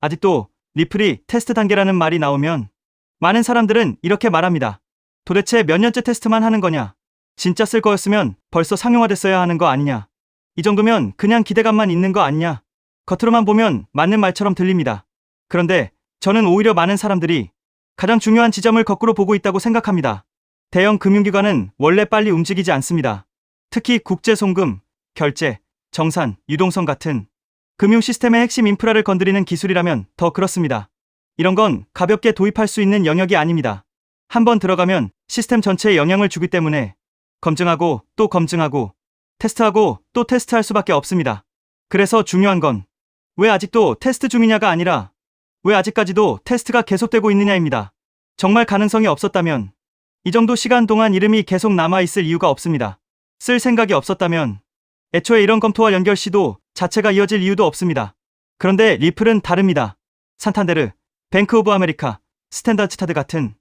아직도 리플이 테스트 단계라는 말이 나오면 많은 사람들은 이렇게 말합니다. 도대체 몇 년째 테스트만 하는 거냐? 진짜 쓸 거였으면 벌써 상용화됐어야 하는 거 아니냐? 이 정도면 그냥 기대감만 있는 거 아니냐? 겉으로만 보면 맞는 말처럼 들립니다. 그런데 저는 오히려 많은 사람들이 가장 중요한 지점을 거꾸로 보고 있다고 생각합니다. 대형 금융기관은 원래 빨리 움직이지 않습니다. 특히 국제 송금, 결제, 정산, 유동성 같은 금융 시스템의 핵심 인프라를 건드리는 기술이라면 더 그렇습니다. 이런 건 가볍게 도입할 수 있는 영역이 아닙니다. 한번 들어가면 시스템 전체에 영향을 주기 때문에 검증하고 또 검증하고 테스트하고 또 테스트할 수밖에 없습니다. 그래서 중요한 건 왜 아직도 테스트 중이냐가 아니라 왜 아직까지도 테스트가 계속되고 있느냐입니다. 정말 가능성이 없었다면 이 정도 시간 동안 이름이 계속 남아있을 이유가 없습니다. 쓸 생각이 없었다면 애초에 이런 검토와 연결 시도 자체가 이어질 이유도 없습니다. 그런데 리플은 다릅니다. 산탄데르, 뱅크 오브 아메리카, 스탠다드 차드 같은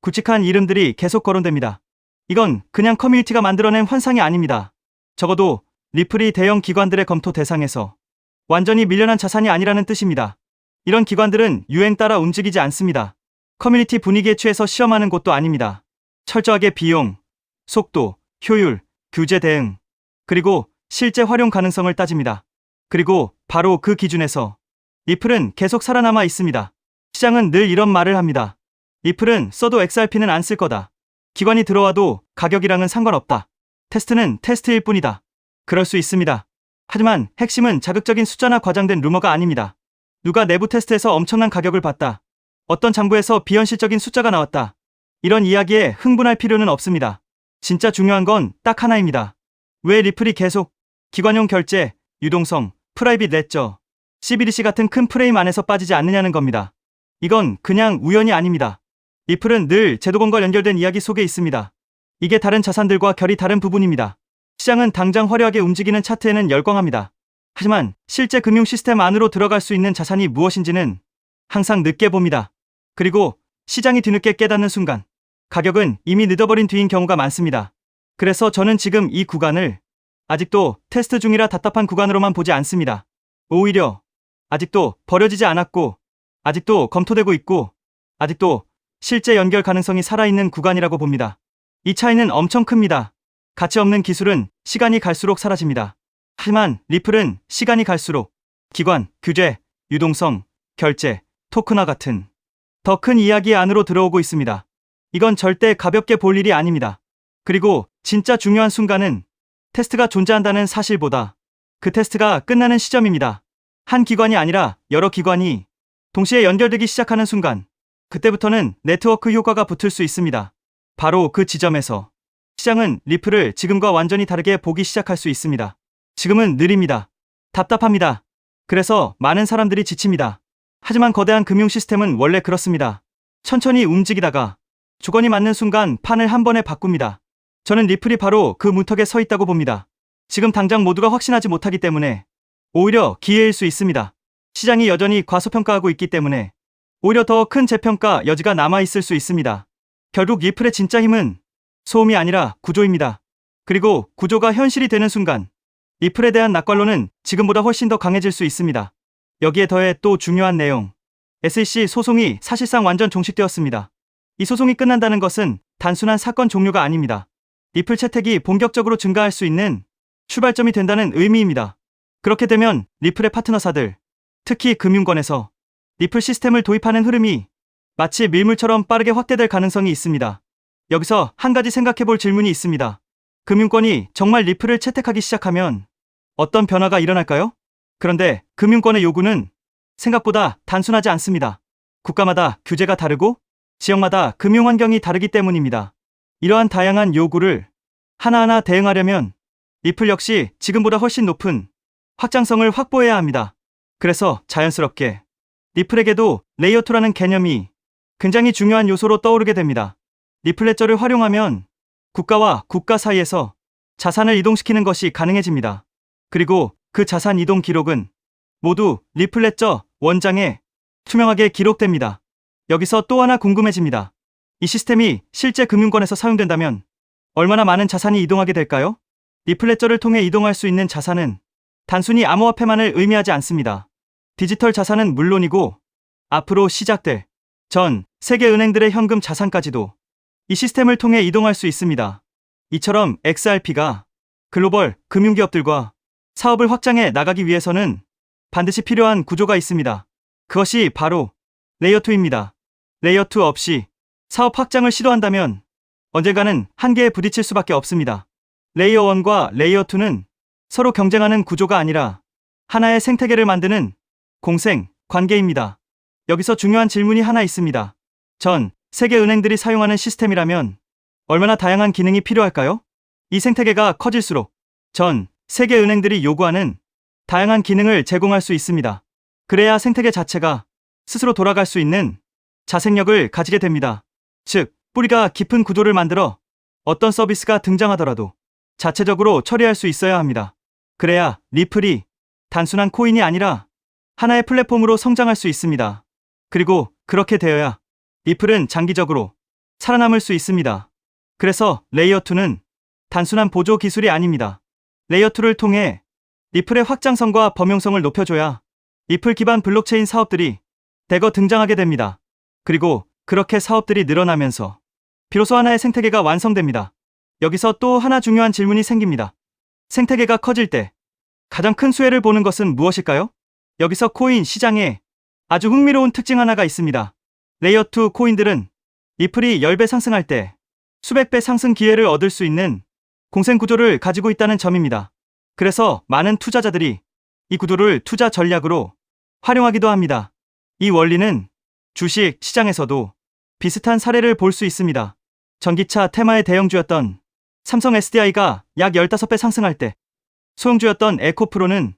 굵직한 이름들이 계속 거론됩니다. 이건 그냥 커뮤니티가 만들어낸 환상이 아닙니다. 적어도 리플이 대형 기관들의 검토 대상에서 완전히 밀려난 자산이 아니라는 뜻입니다. 이런 기관들은 유행 따라 움직이지 않습니다. 커뮤니티 분위기에 취해서 시험하는 곳도 아닙니다. 철저하게 비용, 속도, 효율, 규제 대응, 그리고 실제 활용 가능성을 따집니다. 그리고 바로 그 기준에서 리플은 계속 살아남아 있습니다. 시장은 늘 이런 말을 합니다. 리플은 써도 XRP는 안 쓸 거다. 기관이 들어와도 가격이랑은 상관없다. 테스트는 테스트일 뿐이다. 그럴 수 있습니다. 하지만 핵심은 자극적인 숫자나 과장된 루머가 아닙니다. 누가 내부 테스트에서 엄청난 가격을 봤다. 어떤 장부에서 비현실적인 숫자가 나왔다. 이런 이야기에 흥분할 필요는 없습니다. 진짜 중요한 건 딱 하나입니다. 왜 리플이 계속 기관용 결제, 유동성, 프라이빗 레저, CBDC 같은 큰 프레임 안에서 빠지지 않느냐는 겁니다. 이건 그냥 우연이 아닙니다. 리플은 늘 제도권과 연결된 이야기 속에 있습니다. 이게 다른 자산들과 결이 다른 부분입니다. 시장은 당장 화려하게 움직이는 차트에는 열광합니다. 하지만 실제 금융 시스템 안으로 들어갈 수 있는 자산이 무엇인지는 항상 늦게 봅니다. 그리고 시장이 뒤늦게 깨닫는 순간 가격은 이미 늦어버린 뒤인 경우가 많습니다. 그래서 저는 지금 이 구간을 아직도 테스트 중이라 답답한 구간으로만 보지 않습니다. 오히려 아직도 버려지지 않았고 아직도 검토되고 있고 아직도 실제 연결 가능성이 살아있는 구간이라고 봅니다. 이 차이는 엄청 큽니다. 가치 없는 기술은 시간이 갈수록 사라집니다. 하지만 리플은 시간이 갈수록 기관, 규제, 유동성, 결제, 토큰화 같은 더 큰 이야기 안으로 들어오고 있습니다. 이건 절대 가볍게 볼 일이 아닙니다. 그리고 진짜 중요한 순간은 테스트가 존재한다는 사실보다 그 테스트가 끝나는 시점입니다. 한 기관이 아니라 여러 기관이 동시에 연결되기 시작하는 순간 그때부터는 네트워크 효과가 붙을 수 있습니다. 바로 그 지점에서 시장은 리플을 지금과 완전히 다르게 보기 시작할 수 있습니다. 지금은 느립니다. 답답합니다. 그래서 많은 사람들이 지칩니다. 하지만 거대한 금융 시스템은 원래 그렇습니다. 천천히 움직이다가 조건이 맞는 순간 판을 한 번에 바꿉니다. 저는 리플이 바로 그 문턱에 서 있다고 봅니다. 지금 당장 모두가 확신하지 못하기 때문에 오히려 기회일 수 있습니다. 시장이 여전히 과소평가하고 있기 때문에 오히려 더 큰 재평가 여지가 남아있을 수 있습니다. 결국 리플의 진짜 힘은 소음이 아니라 구조입니다. 그리고 구조가 현실이 되는 순간 리플에 대한 낙관론은 지금보다 훨씬 더 강해질 수 있습니다. 여기에 더해 또 중요한 내용. SEC 소송이 사실상 완전 종식되었습니다. 이 소송이 끝난다는 것은 단순한 사건 종료가 아닙니다. 리플 채택이 본격적으로 증가할 수 있는 출발점이 된다는 의미입니다. 그렇게 되면 리플의 파트너사들, 특히 금융권에서 리플 시스템을 도입하는 흐름이 마치 밀물처럼 빠르게 확대될 가능성이 있습니다. 여기서 한 가지 생각해볼 질문이 있습니다. 금융권이 정말 리플을 채택하기 시작하면 어떤 변화가 일어날까요? 그런데 금융권의 요구는 생각보다 단순하지 않습니다. 국가마다 규제가 다르고 지역마다 금융 환경이 다르기 때문입니다. 이러한 다양한 요구를 하나하나 대응하려면 리플 역시 지금보다 훨씬 높은 확장성을 확보해야 합니다. 그래서 자연스럽게 리플에게도 레이어2라는 개념이 굉장히 중요한 요소로 떠오르게 됩니다. 리플 레저를 활용하면 국가와 국가 사이에서 자산을 이동시키는 것이 가능해집니다. 그리고 그 자산 이동 기록은 모두 리플 레저 원장에 투명하게 기록됩니다. 여기서 또 하나 궁금해집니다. 이 시스템이 실제 금융권에서 사용된다면 얼마나 많은 자산이 이동하게 될까요? 리플 레저를 통해 이동할 수 있는 자산은 단순히 암호화폐만을 의미하지 않습니다. 디지털 자산은 물론이고 앞으로 시작될 전 세계 은행들의 현금 자산까지도 이 시스템을 통해 이동할 수 있습니다. 이처럼 XRP가 글로벌 금융기업들과 사업을 확장해 나가기 위해서는 반드시 필요한 구조가 있습니다. 그것이 바로 레이어2입니다. 레이어2 없이 사업 확장을 시도한다면 언젠가는 한계에 부딪힐 수밖에 없습니다. 레이어1과 레이어2는 서로 경쟁하는 구조가 아니라 하나의 생태계를 만드는 공생 관계입니다. 여기서 중요한 질문이 하나 있습니다. 전 세계 은행들이 사용하는 시스템이라면 얼마나 다양한 기능이 필요할까요? 이 생태계가 커질수록 전 세계 은행들이 요구하는 다양한 기능을 제공할 수 있습니다. 그래야 생태계 자체가 스스로 돌아갈 수 있는 자생력을 가지게 됩니다. 즉, 뿌리가 깊은 구조를 만들어 어떤 서비스가 등장하더라도 자체적으로 처리할 수 있어야 합니다. 그래야 리플이 단순한 코인이 아니라 하나의 플랫폼으로 성장할 수 있습니다. 그리고 그렇게 되어야 리플은 장기적으로 살아남을 수 있습니다. 그래서 레이어2는 단순한 보조 기술이 아닙니다. 레이어2를 통해 리플의 확장성과 범용성을 높여줘야 리플 기반 블록체인 사업들이 대거 등장하게 됩니다. 그리고 그렇게 사업들이 늘어나면서 비로소 하나의 생태계가 완성됩니다. 여기서 또 하나 중요한 질문이 생깁니다. 생태계가 커질 때 가장 큰 수혜를 보는 것은 무엇일까요? 여기서 코인 시장에 아주 흥미로운 특징 하나가 있습니다. 레이어2 코인들은 리플이 10배 상승할 때 수백 배 상승 기회를 얻을 수 있는 공생 구조를 가지고 있다는 점입니다. 그래서 많은 투자자들이 이 구조를 투자 전략으로 활용하기도 합니다. 이 원리는 주식 시장에서도 비슷한 사례를 볼 수 있습니다. 전기차 테마의 대형주였던 삼성 SDI가 약 15배 상승할 때 소형주였던 에코프로는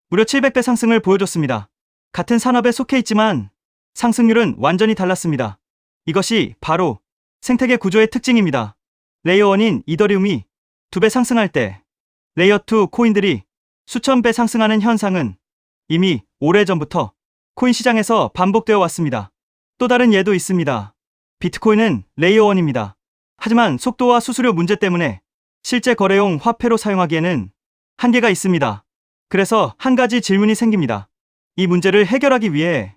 무려 700배 상승을 보여줬습니다. 같은 산업에 속해 있지만 상승률은 완전히 달랐습니다. 이것이 바로 생태계 구조의 특징입니다. 레이어1인 이더리움이 2배 상승할 때 레이어2 코인들이 수천 배 상승하는 현상은 이미 오래전부터 코인 시장에서 반복되어 왔습니다. 또 다른 예도 있습니다. 비트코인은 레이어1입니다. 하지만 속도와 수수료 문제 때문에 실제 거래용 화폐로 사용하기에는 한계가 있습니다. 그래서 한 가지 질문이 생깁니다. 이 문제를 해결하기 위해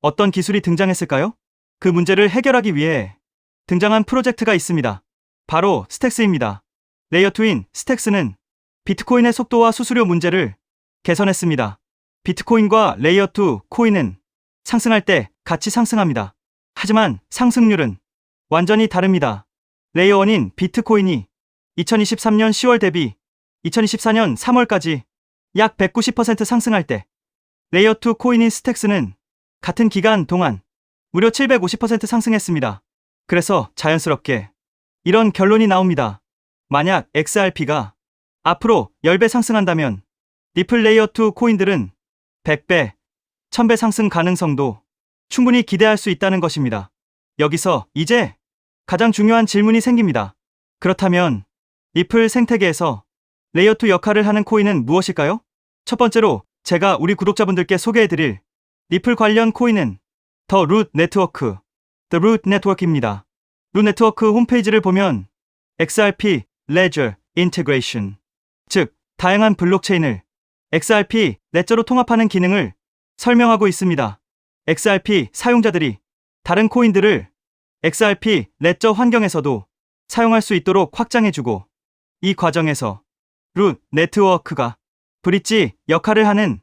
어떤 기술이 등장했을까요? 그 문제를 해결하기 위해 등장한 프로젝트가 있습니다. 바로 스택스입니다. 레이어2인 스택스는 비트코인의 속도와 수수료 문제를 개선했습니다. 비트코인과 레이어2 코인은 상승할 때 같이 상승합니다. 하지만 상승률은 완전히 다릅니다. 레이어1인 비트코인이 2023년 10월 대비 2024년 3월까지 약 190% 상승할 때 레이어2 코인인 스택스는 같은 기간 동안 무려 750% 상승했습니다. 그래서 자연스럽게 이런 결론이 나옵니다. 만약 XRP가 앞으로 10배 상승한다면 리플 레이어2 코인들은 100배, 1000배 상승 가능성도 충분히 기대할 수 있다는 것입니다. 여기서 이제 가장 중요한 질문이 생깁니다. 그렇다면 리플 생태계에서 레이어2 역할을 하는 코인은 무엇일까요? 첫 번째로 제가 우리 구독자분들께 소개해드릴 리플 관련 코인은 더 루트 네트워크, The Root Network입니다. 루트 네트워크 홈페이지를 보면 XRP Ledger Integration, 즉 다양한 블록체인을 XRP 레저로 통합하는 기능을 설명하고 있습니다. XRP 사용자들이 다른 코인들을 XRP 레저 환경에서도 사용할 수 있도록 확장해주고, 이 과정에서 루트 네트워크가 브릿지 역할을 하는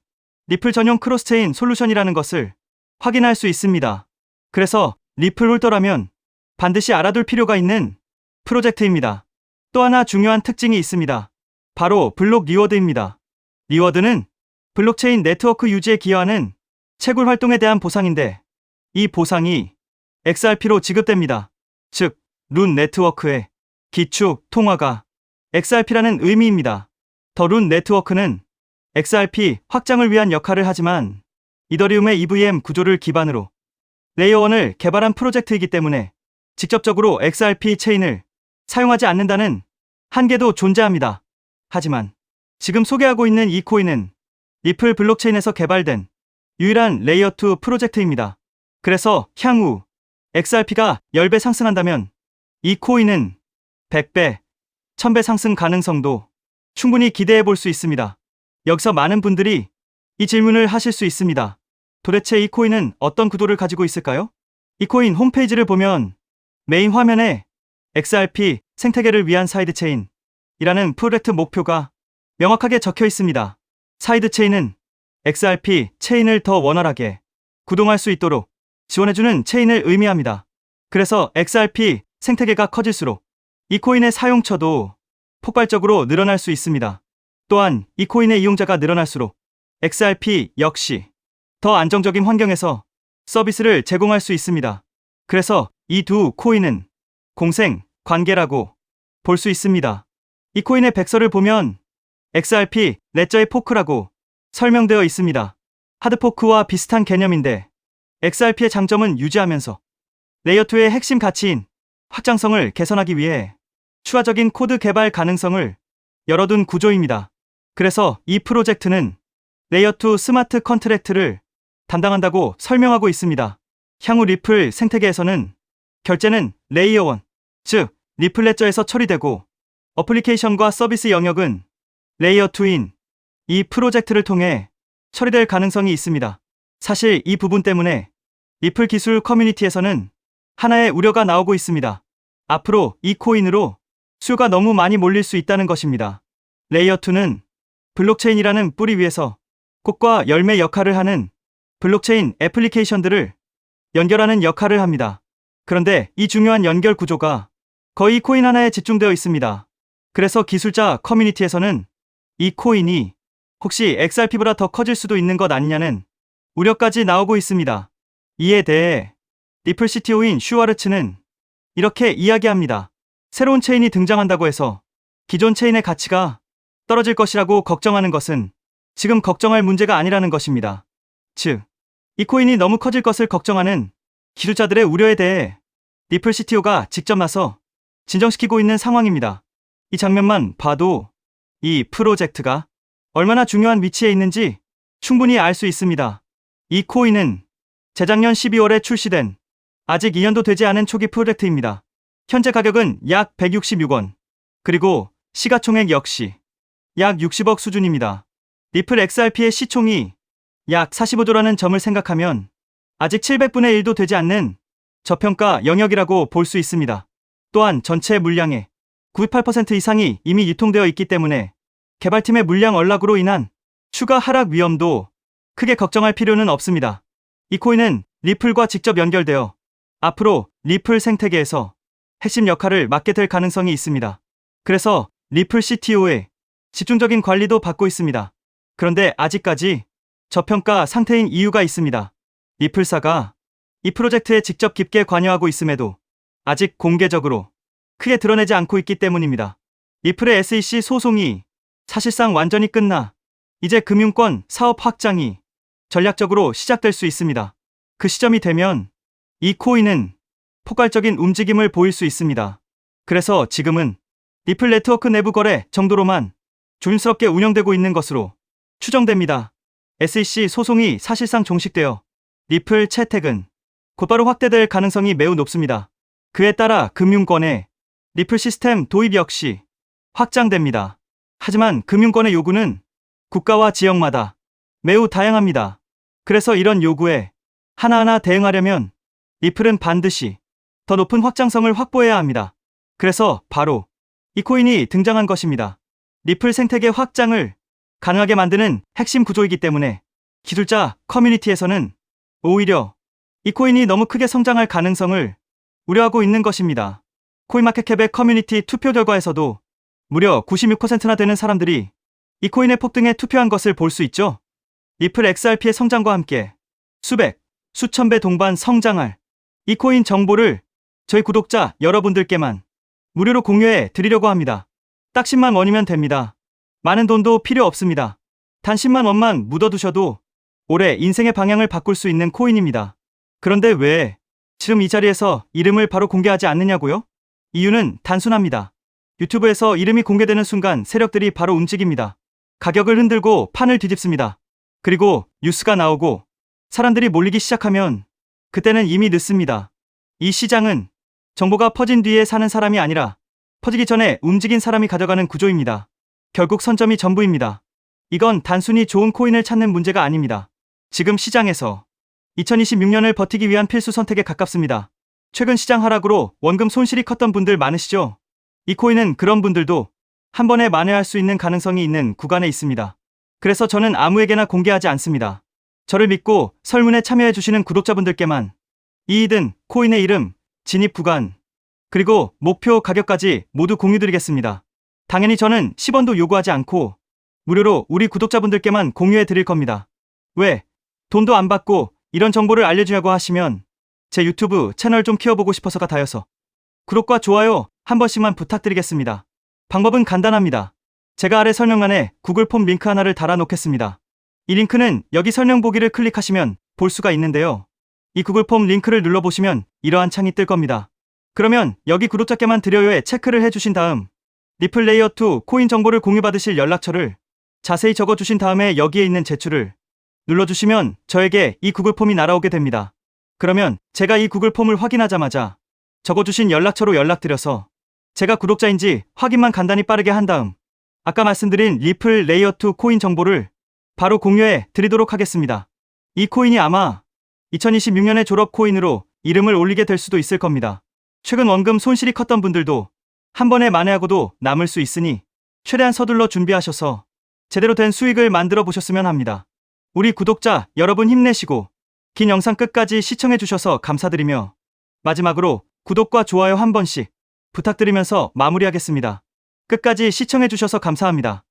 리플 전용 크로스체인 솔루션이라는 것을 확인할 수 있습니다. 그래서 리플 홀더라면 반드시 알아둘 필요가 있는 프로젝트입니다. 또 하나 중요한 특징이 있습니다. 바로 블록 리워드입니다. 리워드는 블록체인 네트워크 유지에 기여하는 채굴 활동에 대한 보상인데, 이 보상이 XRP로 지급됩니다. 즉, 루트 네트워크의 기축 통화가 XRP라는 의미입니다. 더 루트 네트워크는 XRP 확장을 위한 역할을 하지만 이더리움의 EVM 구조를 기반으로 레이어1을 개발한 프로젝트이기 때문에 직접적으로 XRP 체인을 사용하지 않는다는 한계도 존재합니다. 하지만 지금 소개하고 있는 이 코인은 리플 블록체인에서 개발된 유일한 레이어2 프로젝트입니다. 그래서 향후 XRP가 10배 상승한다면 이 코인은 100배, 1000배 상승 가능성도 충분히 기대해 볼 수 있습니다. 여기서 많은 분들이 이 질문을 하실 수 있습니다. 도대체 이 코인은 어떤 구도를 가지고 있을까요? 이 코인 홈페이지를 보면 메인 화면에 XRP 생태계를 위한 사이드체인이라는 프로젝트 목표가 명확하게 적혀 있습니다. 사이드체인은 XRP 체인을 더 원활하게 구동할 수 있도록 지원해주는 체인을 의미합니다. 그래서 XRP 생태계가 커질수록 이 코인의 사용처도 폭발적으로 늘어날 수 있습니다. 또한 이 코인의 이용자가 늘어날수록 XRP 역시 더 안정적인 환경에서 서비스를 제공할 수 있습니다. 그래서 이 두 코인은 공생 관계라고 볼 수 있습니다. 이 코인의 백서를 보면 XRP 레저의 포크라고 설명되어 있습니다. 하드포크와 비슷한 개념인데 XRP의 장점은 유지하면서 레이어2의 핵심 가치인 확장성을 개선하기 위해 추가적인 코드 개발 가능성을 열어둔 구조입니다. 그래서 이 프로젝트는 레이어2 스마트 컨트랙트를 담당한다고 설명하고 있습니다. 향후 리플 생태계에서는 결제는 레이어1, 즉 리플 레저에서 처리되고 어플리케이션과 서비스 영역은 레이어2인 이 프로젝트를 통해 처리될 가능성이 있습니다. 사실 이 부분 때문에 리플 기술 커뮤니티에서는 하나의 우려가 나오고 있습니다. 앞으로 이 코인으로 수요가 너무 많이 몰릴 수 있다는 것입니다. 레이어2는 블록체인이라는 뿌리 위에서 꽃과 열매 역할을 하는 블록체인 애플리케이션들을 연결하는 역할을 합니다. 그런데 이 중요한 연결 구조가 거의 코인 하나에 집중되어 있습니다. 그래서 기술자 커뮤니티에서는 이 코인이 혹시 XRP보다 더 커질 수도 있는 것 아니냐는 우려까지 나오고 있습니다. 이에 대해 리플 CTO인 슈와르츠는 이렇게 이야기합니다. 새로운 체인이 등장한다고 해서 기존 체인의 가치가 떨어질 것이라고 걱정하는 것은 지금 걱정할 문제가 아니라는 것입니다. 즉, 이 코인이 너무 커질 것을 걱정하는 기술자들의 우려에 대해 리플 CTO가 직접 나서 진정시키고 있는 상황입니다. 이 장면만 봐도 이 프로젝트가 얼마나 중요한 위치에 있는지 충분히 알 수 있습니다. 이 코인은 재작년 12월에 출시된 아직 2년도 되지 않은 초기 프로젝트입니다. 현재 가격은 약 166원, 그리고 시가총액 역시 약 60억 수준입니다. 리플 XRP의 시총이 약 45조라는 점을 생각하면 아직 700분의 1도 되지 않는 저평가 영역이라고 볼 수 있습니다. 또한 전체 물량의 98% 이상이 이미 유통되어 있기 때문에 개발팀의 물량 언락으로 인한 추가 하락 위험도 크게 걱정할 필요는 없습니다. 이 코인은 리플과 직접 연결되어 앞으로 리플 생태계에서 핵심 역할을 맡게 될 가능성이 있습니다. 그래서 리플 CTO의 집중적인 관리도 받고 있습니다. 그런데 아직까지 저평가 상태인 이유가 있습니다. 리플사가 이 프로젝트에 직접 깊게 관여하고 있음에도 아직 공개적으로 크게 드러내지 않고 있기 때문입니다. 리플의 SEC 소송이 사실상 완전히 끝나 이제 금융권 사업 확장이 전략적으로 시작될 수 있습니다. 그 시점이 되면 이 코인은 폭발적인 움직임을 보일 수 있습니다. 그래서 지금은 리플 네트워크 내부 거래 정도로만 조심스럽게 운영되고 있는 것으로 추정됩니다. SEC 소송이 사실상 종식되어 리플 채택은 곧바로 확대될 가능성이 매우 높습니다. 그에 따라 금융권의 리플 시스템 도입 역시 확장됩니다. 하지만 금융권의 요구는 국가와 지역마다 매우 다양합니다. 그래서 이런 요구에 하나하나 대응하려면 리플은 반드시 더 높은 확장성을 확보해야 합니다. 그래서 바로 이 코인이 등장한 것입니다. 리플 생태계 확장을 가능하게 만드는 핵심 구조이기 때문에 기술자 커뮤니티에서는 오히려 이 코인이 너무 크게 성장할 가능성을 우려하고 있는 것입니다. 코인마켓캡의 커뮤니티 투표 결과에서도 무려 96%나 되는 사람들이 이 코인의 폭등에 투표한 것을 볼 수 있죠. 리플 XRP의 성장과 함께 수백, 수천 배 동반 성장할 이 코인 정보를 저희 구독자 여러분들께만 무료로 공유해 드리려고 합니다. 딱 10만 원이면 됩니다. 많은 돈도 필요 없습니다. 단 10만 원만 묻어두셔도 올해 인생의 방향을 바꿀 수 있는 코인입니다. 그런데 왜 지금 이 자리에서 이름을 바로 공개하지 않느냐고요? 이유는 단순합니다. 유튜브에서 이름이 공개되는 순간 세력들이 바로 움직입니다. 가격을 흔들고 판을 뒤집습니다. 그리고 뉴스가 나오고 사람들이 몰리기 시작하면 그때는 이미 늦습니다. 이 시장은 정보가 퍼진 뒤에 사는 사람이 아니라 퍼지기 전에 움직인 사람이 가져가는 구조입니다. 결국 선점이 전부입니다. 이건 단순히 좋은 코인을 찾는 문제가 아닙니다. 지금 시장에서 2026년을 버티기 위한 필수 선택에 가깝습니다. 최근 시장 하락으로 원금 손실이 컸던 분들 많으시죠? 이 코인은 그런 분들도 한 번에 만회할 수 있는 가능성이 있는 구간에 있습니다. 그래서 저는 아무에게나 공개하지 않습니다. 저를 믿고 설문에 참여해주시는 구독자분들께만 이익은 코인의 이름, 진입 구간, 그리고 목표 가격까지 모두 공유드리겠습니다. 당연히 저는 10원도 요구하지 않고 무료로 우리 구독자분들께만 공유해 드릴 겁니다. 왜? 돈도 안 받고 이런 정보를 알려주냐고 하시면 제 유튜브 채널 좀 키워보고 싶어서가 다여서 구독과 좋아요 한 번씩만 부탁드리겠습니다. 방법은 간단합니다. 제가 아래 설명란에 구글 폼 링크 하나를 달아놓겠습니다. 이 링크는 여기 설명 보기를 클릭하시면 볼 수가 있는데요. 이 구글 폼 링크를 눌러보시면 이러한 창이 뜰 겁니다. 그러면 여기 구독자께만 드려요에 체크를 해주신 다음 리플 레이어2 코인 정보를 공유받으실 연락처를 자세히 적어주신 다음에 여기에 있는 제출을 눌러주시면 저에게 이 구글 폼이 날아오게 됩니다. 그러면 제가 이 구글 폼을 확인하자마자 적어주신 연락처로 연락드려서 제가 구독자인지 확인만 간단히 빠르게 한 다음 아까 말씀드린 리플 레이어2 코인 정보를 바로 공유해 드리도록 하겠습니다. 이 코인이 아마 2026년의 졸업 코인으로 이름을 올리게 될 수도 있을 겁니다. 최근 원금 손실이 컸던 분들도 한 번에 만회하고도 남을 수 있으니 최대한 서둘러 준비하셔서 제대로 된 수익을 만들어 보셨으면 합니다. 우리 구독자 여러분 힘내시고 긴 영상 끝까지 시청해 주셔서 감사드리며 마지막으로 구독과 좋아요 한 번씩 부탁드리면서 마무리하겠습니다. 끝까지 시청해 주셔서 감사합니다.